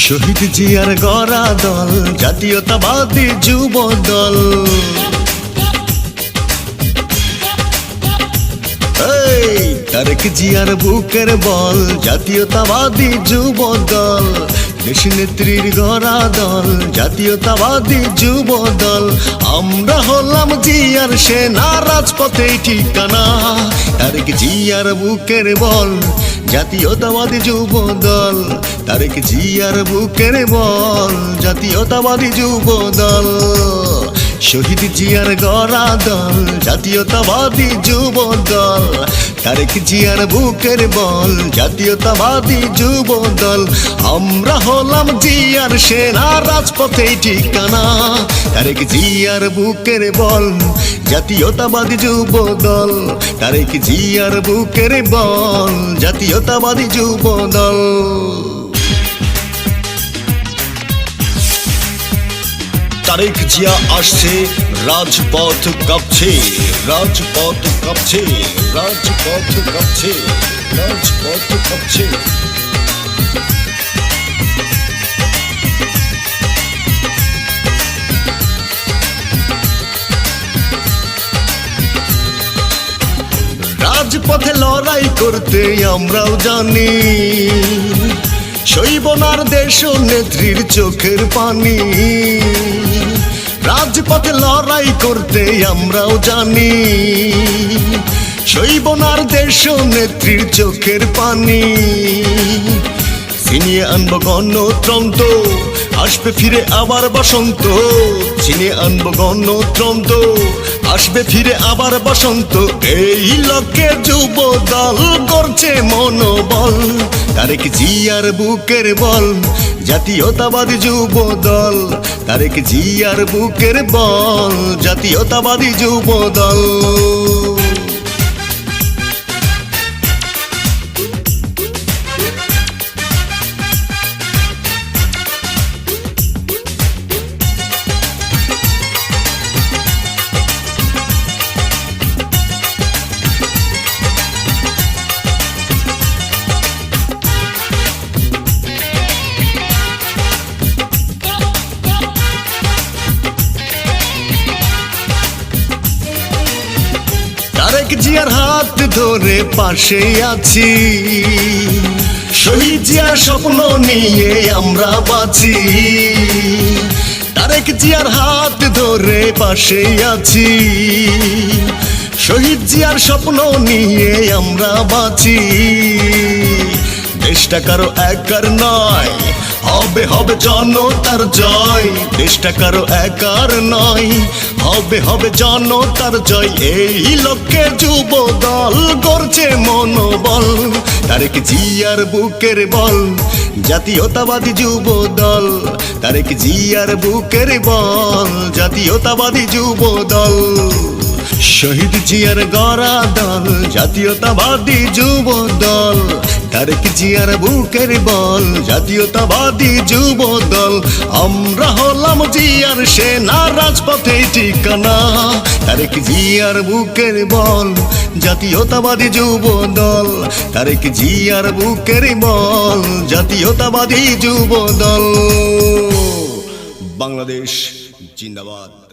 শহীদ জিয়ার গড়া দল জাতীয়তাবাদী যুব দল। তারেক জিয়ার বুকের বল জাতীয়তাবাদী যুব দল। দেশ নেত্রীর গড়া দল জাতীয়তাবাদী যুব দল। আমরা হলাম জিয়ার সেনা, রাজপথে ঠিকানা। তারেক জিয়ার বুকের বল জাতীয়তাবাদী যুব দল। তারেক জিয়ার বুকের বল জাতীয়তাবাদী যুব দল। শহীদ জিয়ার গড়া দল জাতীয়তাবাদী যুব দল। তারেক জিয়ার বুকের বল জাতীয়তাবাদী যুব দল। আমরা হলাম জিয়ার সেনা, রাজপথে ঠিকানা। তারেক জিয়ার বুকের বল জাতীয়তাবাদী যুব দল। তারেক জিয়ার বুকের বল জাতীয়তাবাদী যুব দল। তারেক জিয়া আসছে, রাজপথ কাঁপছে, রাজপথ কাঁপছে, রাজপথ কাঁপছে, রাজপথ কাঁপছে। রাজপথে লড়াই করতে আমরাও জানি, সইবনার দেশ নেত্রীর চোখের পানি। রাজপথে লড়াই করতে আমরাও জানি, সইবনার দেশ নেত্রীর চোখের পানি। ছিনিয়ে আনবো গণতন্ত্র, আসবে ফিরে আবার বসন্ত। ছিনিয়ে আনবো গণতন্ত্র, আসবে ফিরে আবার বসন্ত। এই লক্ষ্যে যুব দল করছে মনোবল। তারেক জিয়ার বুকের বল জাতীয়তাবাদী যুব দল। তারেক জিয়ার বুকের বল জাতীয়তাবাদী যুব দল। তারেক জিয়ার হাত ধরে পাশে আছি, শহীদ জিয়ার স্বপ্ন নিয়ে আমরা বাঁচি। তারেক জিয়ার হাত ধরে পাশে আছি, শহীদ জিয়ার স্বপ্ন নিয়ে আমরা বাঁচি। দেশটা কারো একার নয়, হবে হবে জনতার জয়। দেশটা কারো একার নয়, হবে হবে জনতার জয়। এই লক্ষ্যে যুব দল করছে মনোবল। তারেক জিয়ার বুকের বল জাতীয়তাবাদী যুব দল। তারেক জিয়ার বুকের বল জাতীয়তাবাদী যুব দল। শহীদ জিয়ার গড়া দল জাতীয়তাবাদী যুব দল। তারেক জিয়ার বুকের বল জাতীয়তাবাদী যুব দল। আমরা হলাম জিয়ার সেনা, রাজপথে ঠিকানা। তারেক জিয়ার বুকের বল জাতীয়তাবাদী যুব দল। তারেক জিয়ার বুকের বল জাতীয়তাবাদী যুব দল। বাংলাদেশ জিন্দাবাদ।